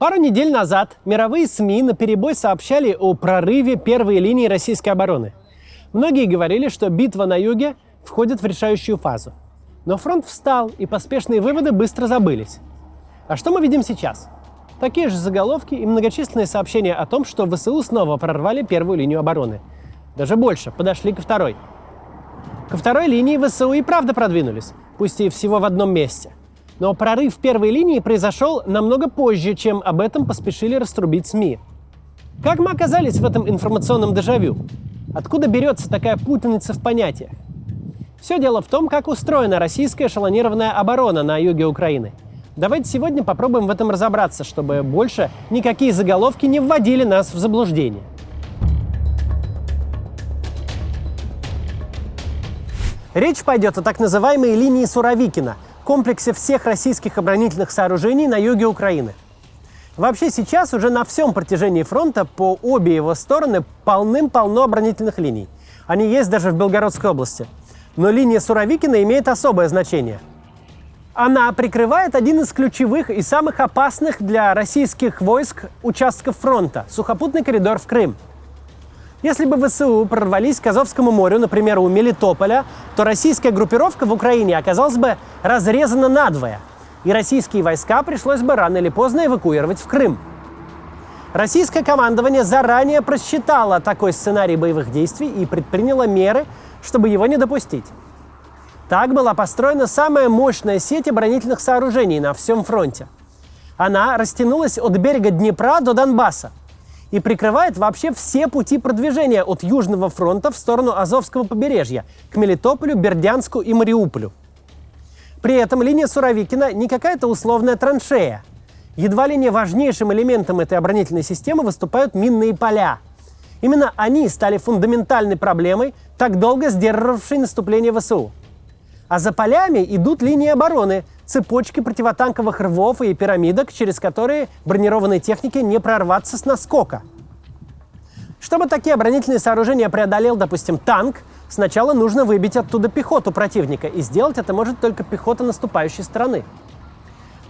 Пару недель назад мировые СМИ наперебой сообщали о прорыве первой линии российской обороны. Многие говорили, что битва на юге входит в решающую фазу. Но фронт встал, и поспешные выводы быстро забылись. А что мы видим сейчас? Такие же заголовки и многочисленные сообщения о том, что ВСУ снова прорвали первую линию обороны. Даже больше, подошли ко второй. Ко второй линии ВСУ и правда продвинулись, пусть и всего в одном месте. Но прорыв первой линии произошел намного позже, чем об этом поспешили раструбить СМИ. Как мы оказались в этом информационном дежавю? Откуда берется такая путаница в понятиях? Все дело в том, как устроена российская эшелонированная оборона на юге Украины. Давайте сегодня попробуем в этом разобраться, чтобы больше никакие заголовки не вводили нас в заблуждение. Речь пойдет о так называемой линии Суровикина, комплексе всех российских оборонительных сооружений на юге Украины. Вообще сейчас уже на всем протяжении фронта по обе его стороны полным-полно оборонительных линий. Они есть даже в Белгородской области. Но линия Суровикина имеет особое значение. Она прикрывает один из ключевых и самых опасных для российских войск участков фронта – сухопутный коридор в Крым. Если бы ВСУ прорвались к Азовскому морю, например, у Мелитополя, то российская группировка в Украине оказалась бы разрезана надвое, и российские войска пришлось бы рано или поздно эвакуировать в Крым. Российское командование заранее просчитало такой сценарий боевых действий и предприняло меры, чтобы его не допустить. Так была построена самая мощная сеть оборонительных сооружений на всем фронте. Она растянулась от берега Днепра до Донбасса и прикрывает вообще все пути продвижения от Южного фронта в сторону Азовского побережья к Мелитополю, Бердянску и Мариуполю. При этом линия Суровикина не какая-то условная траншея. Едва ли не важнейшим элементом этой оборонительной системы выступают минные поля. Именно они стали фундаментальной проблемой, так долго сдерживавшей наступление ВСУ. А за полями идут линии обороны, цепочки противотанковых рвов и пирамидок, через которые бронированной технике не прорваться с наскока. Чтобы такие оборонительные сооружения преодолел, допустим, танк, сначала нужно выбить оттуда пехоту противника, и сделать это может только пехота наступающей стороны.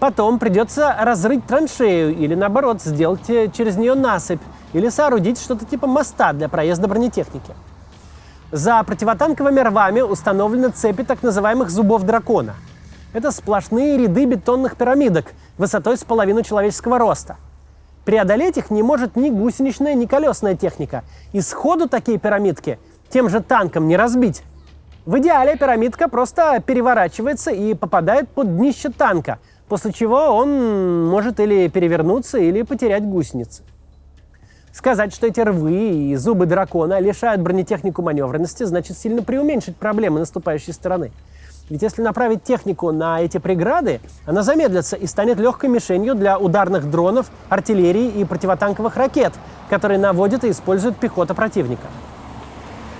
Потом придется разрыть траншею или, наоборот, сделать через нее насыпь или соорудить что-то типа моста для проезда бронетехники. За противотанковыми рвами установлены цепи так называемых зубов дракона. Это сплошные ряды бетонных пирамидок высотой с половину человеческого роста. Преодолеть их не может ни гусеничная, ни колесная техника. И сходу такие пирамидки тем же танком не разбить. В идеале пирамидка просто переворачивается и попадает под днище танка, после чего он может или перевернуться, или потерять гусеницы. Сказать, что эти рвы и зубы дракона лишают бронетехнику маневренности, значит сильно преуменьшить проблемы наступающей стороны. Ведь если направить технику на эти преграды, она замедлится и станет легкой мишенью для ударных дронов, артиллерии и противотанковых ракет, которые наводит и использует пехота противника.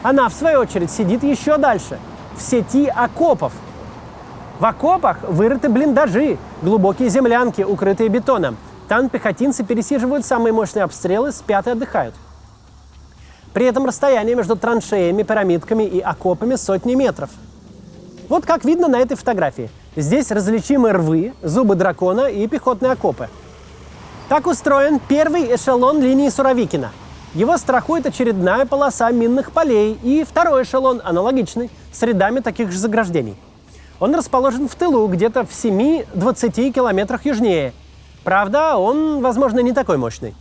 Она, в свою очередь, сидит еще дальше, в сети окопов. В окопах вырыты блиндажи, глубокие землянки, укрытые бетоном. Там пехотинцы пересиживают самые мощные обстрелы, спят и отдыхают. При этом расстояние между траншеями, пирамидками и окопами сотни метров. Вот как видно на этой фотографии. Здесь различимы рвы, зубы дракона и пехотные окопы. Так устроен первый эшелон линии Суровикина. Его страхует очередная полоса минных полей и второй эшелон, аналогичный, с рядами таких же заграждений. Он расположен в тылу, где-то в 7-20 километрах южнее. Правда, он, возможно, не такой мощный.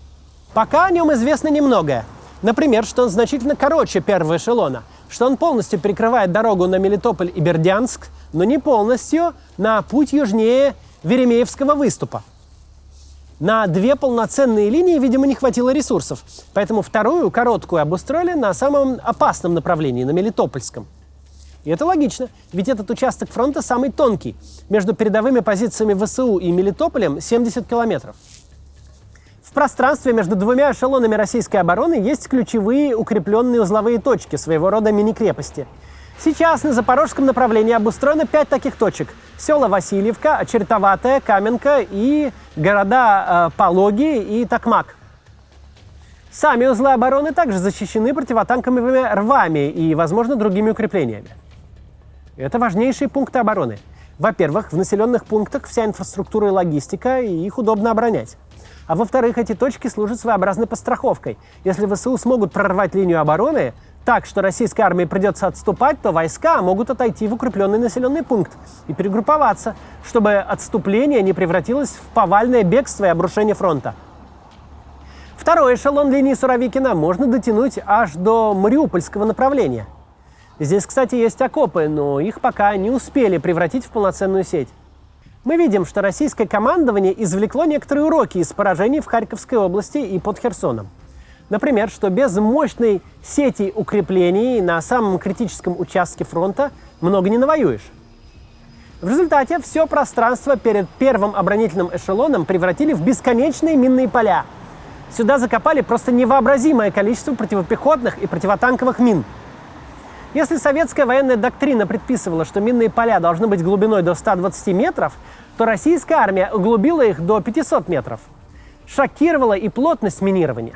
Пока о нем известно немногое. Например, что он значительно короче первого эшелона, что он полностью перекрывает дорогу на Мелитополь и Бердянск, но не полностью на путь южнее Веремеевского выступа. На 2 полноценные линии, видимо, не хватило ресурсов, поэтому вторую, короткую, обустроили на самом опасном направлении, на Мелитопольском. И это логично, ведь этот участок фронта самый тонкий. Между передовыми позициями ВСУ и Мелитополем 70 километров. В пространстве между двумя эшелонами российской обороны есть ключевые укрепленные узловые точки, своего рода мини-крепости. Сейчас на запорожском направлении обустроено 5 таких точек. Села Васильевка, Очеретоватая, Каменка и города Пологи и Токмак. Сами узлы обороны также защищены противотанковыми рвами и, возможно, другими укреплениями. Это важнейшие пункты обороны. Во-первых, в населенных пунктах вся инфраструктура и логистика, и их удобно оборонять. А во-вторых, эти точки служат своеобразной подстраховкой. Если ВСУ смогут прорвать линию обороны так, что российской армии придется отступать, то войска могут отойти в укрепленный населенный пункт и перегрупповаться, чтобы отступление не превратилось в повальное бегство и обрушение фронта. Второй эшелон линии Суровикина можно дотянуть аж до Мариупольского направления. Здесь, кстати, есть окопы, но их пока не успели превратить в полноценную сеть. Мы видим, что российское командование извлекло некоторые уроки из поражений в Харьковской области и под Херсоном. Например, что без мощной сети укреплений на самом критическом участке фронта много не навоюешь. В результате все пространство перед первым оборонительным эшелоном превратили в бесконечные минные поля. Сюда закопали просто невообразимое количество противопехотных и противотанковых мин. Если советская военная доктрина предписывала, что минные поля должны быть глубиной до 120 метров, то российская армия углубила их до 500 метров. Шокировала и плотность минирования.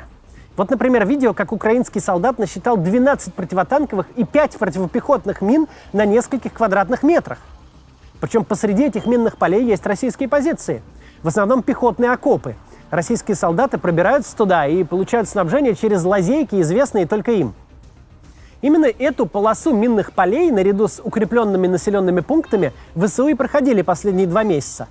Вот, например, видео, как украинский солдат насчитал 12 противотанковых и 5 противопехотных мин на нескольких квадратных метрах. Причем посреди этих минных полей есть российские позиции. В основном пехотные окопы. Российские солдаты пробираются туда и получают снабжение через лазейки, известные только им. Именно эту полосу минных полей, наряду с укрепленными населенными пунктами, ВСУ и проходили последние 2 месяца.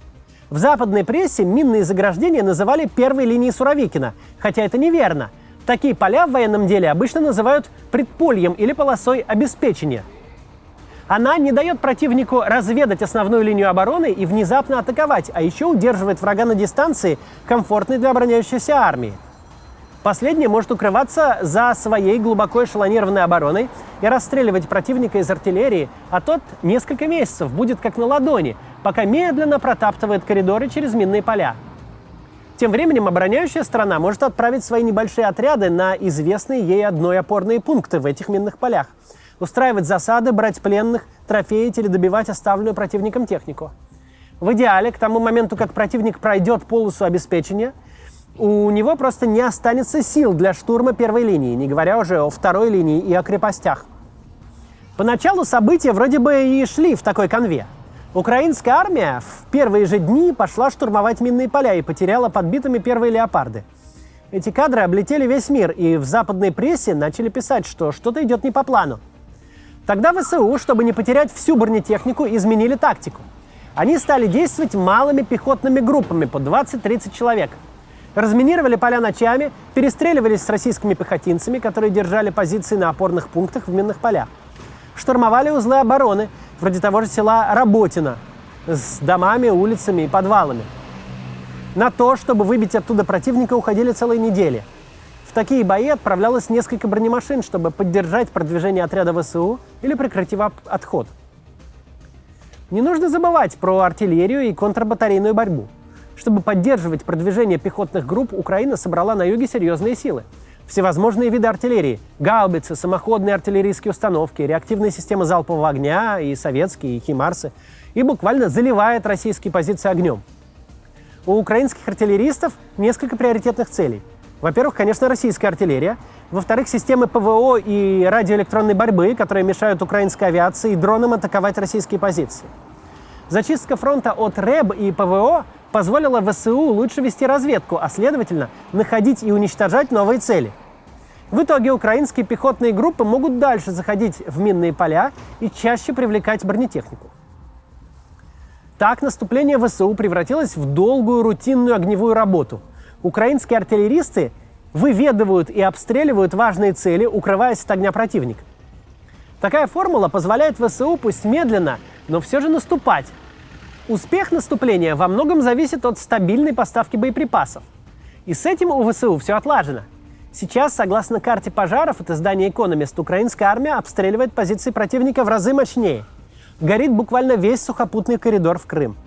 В западной прессе минные заграждения называли первой линией Суровикина, хотя это неверно. Такие поля в военном деле обычно называют предпольем или полосой обеспечения. Она не дает противнику разведать основную линию обороны и внезапно атаковать, а еще удерживает врага на дистанции, комфортной для обороняющейся армии. Последняя может укрываться за своей глубоко эшелонированной обороной и расстреливать противника из артиллерии, а тот несколько месяцев будет как на ладони, пока медленно протаптывает коридоры через минные поля. Тем временем обороняющая сторона может отправить свои небольшие отряды на известные ей одной опорные пункты в этих минных полях, устраивать засады, брать пленных, трофеить или добивать оставленную противником технику. В идеале, к тому моменту, как противник пройдет полосу обеспечения, у него просто не останется сил для штурма первой линии, не говоря уже о второй линии и о крепостях. Поначалу события вроде бы и шли в такой канве. Украинская армия в первые же дни пошла штурмовать минные поля и потеряла подбитыми первые леопарды. Эти кадры облетели весь мир, и в западной прессе начали писать, что что-то идет не по плану. Тогда ВСУ, чтобы не потерять всю бронетехнику, изменили тактику. Они стали действовать малыми пехотными группами по 20-30 человек. Разминировали поля ночами, перестреливались с российскими пехотинцами, которые держали позиции на опорных пунктах в минных полях. Штурмовали узлы обороны, вроде того же села Работино, с домами, улицами и подвалами. На то, чтобы выбить оттуда противника, уходили целые недели. В такие бои отправлялось несколько бронемашин, чтобы поддержать продвижение отряда ВСУ или прекратить его отход. Не нужно забывать про артиллерию и контрбатарейную борьбу. Чтобы поддерживать продвижение пехотных групп, Украина собрала на юге серьезные силы. Всевозможные виды артиллерии – гаубицы, самоходные артиллерийские установки, реактивные системы залпового огня, и советские, и химарсы, и буквально заливает российские позиции огнем. У украинских артиллеристов несколько приоритетных целей. Во-первых, конечно, российская артиллерия. Во-вторых, системы ПВО и радиоэлектронной борьбы, которые мешают украинской авиации и дронам атаковать российские позиции. Зачистка фронта от РЭБ и ПВО позволила ВСУ лучше вести разведку, а следовательно, находить и уничтожать новые цели. В итоге украинские пехотные группы могут дальше заходить в минные поля и чаще привлекать бронетехнику. Так наступление ВСУ превратилось в долгую рутинную огневую работу. Украинские артиллеристы выведывают и обстреливают важные цели, укрываясь от огня противника. Такая формула позволяет ВСУ, пусть медленно, но все же наступать. Успех наступления во многом зависит от стабильной поставки боеприпасов. И с этим у ВСУ все отлажено. Сейчас, согласно карте пожаров от издания «Экономист», украинская армия обстреливает позиции противника в разы мощнее. Горит буквально весь сухопутный коридор в Крым.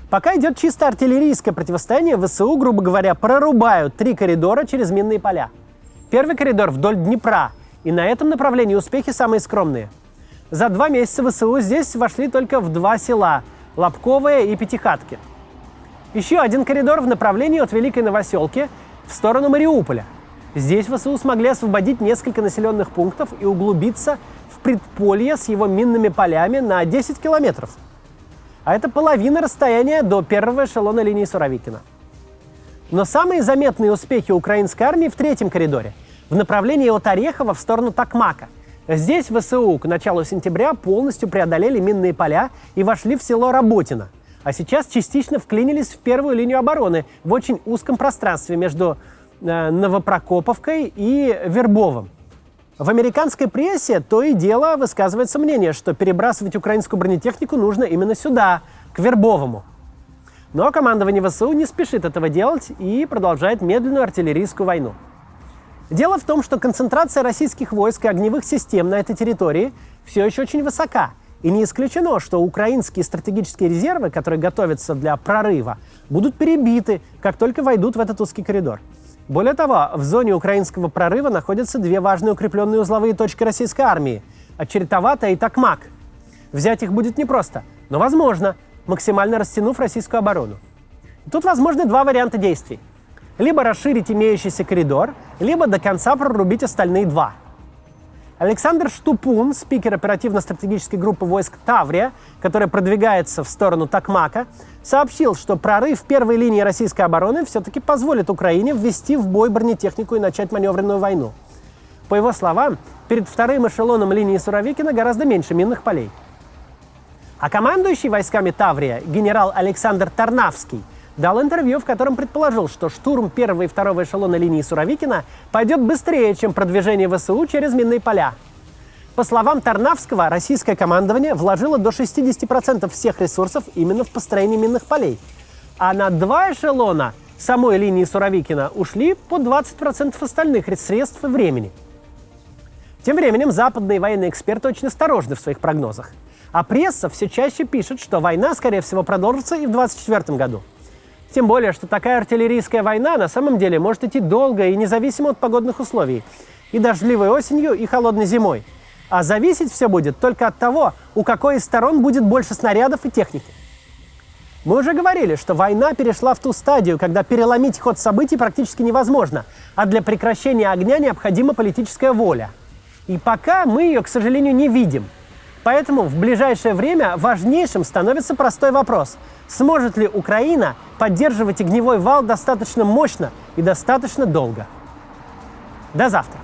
Пока идет чисто артиллерийское противостояние, ВСУ, грубо говоря, прорубают 3 коридора через минные поля. Первый коридор вдоль Днепра, и на этом направлении успехи самые скромные. За 2 месяца ВСУ здесь вошли только в 2 села – Лобковое и Пятихатки. Еще один коридор в направлении от Великой Новоселки в сторону Мариуполя. Здесь ВСУ смогли освободить несколько населенных пунктов и углубиться в предполье с его минными полями на 10 километров. А это половина расстояния до первого эшелона линии Суровикина. Но самые заметные успехи украинской армии в третьем коридоре, в направлении от Орехова в сторону Токмака. Здесь ВСУ к началу сентября полностью преодолели минные поля и вошли в село Работино. А сейчас частично вклинились в первую линию обороны в очень узком пространстве между Новопрокоповкой и Вербовым. В американской прессе то и дело высказывается мнение, что перебрасывать украинскую бронетехнику нужно именно сюда, к Вербовому. Но командование ВСУ не спешит этого делать и продолжает медленную артиллерийскую войну. Дело в том, что концентрация российских войск и огневых систем на этой территории все еще очень высока. И не исключено, что украинские стратегические резервы, которые готовятся для прорыва, будут перебиты, как только войдут в этот узкий коридор. Более того, в зоне украинского прорыва находятся две важные укрепленные узловые точки российской армии – Очеретовато и Токмак. Взять их будет непросто, но возможно, максимально растянув российскую оборону. И тут возможны два варианта действий. Либо расширить имеющийся коридор, либо до конца прорубить остальные два. Александр Штупун, спикер оперативно-стратегической группы войск «Таврия», которая продвигается в сторону Токмака, сообщил, что прорыв первой линии российской обороны все-таки позволит Украине ввести в бой бронетехнику и начать маневренную войну. По его словам, перед вторым эшелоном линии Суровикина гораздо меньше минных полей. А командующий войсками «Таврия» генерал Александр Тарнавский дал интервью, в котором предположил, что штурм первого и второго эшелона линии Суровикина пойдет быстрее, чем продвижение ВСУ через минные поля. По словам Тарнавского, российское командование вложило до 60% всех ресурсов именно в построение минных полей. А на два эшелона самой линии Суровикина ушли по 20% остальных средств и времени. Тем временем западные военные эксперты очень осторожны в своих прогнозах. А пресса все чаще пишет, что война, скорее всего, продолжится и в 2024 году. Тем более, что такая артиллерийская война на самом деле может идти долго и независимо от погодных условий. И дождливой осенью, и холодной зимой. А зависеть все будет только от того, у какой из сторон будет больше снарядов и техники. Мы уже говорили, что война перешла в ту стадию, когда переломить ход событий практически невозможно, а для прекращения огня необходима политическая воля. И пока мы ее, к сожалению, не видим. Поэтому в ближайшее время важнейшим становится простой вопрос. Сможет ли Украина поддерживать огневой вал достаточно мощно и достаточно долго? До завтра!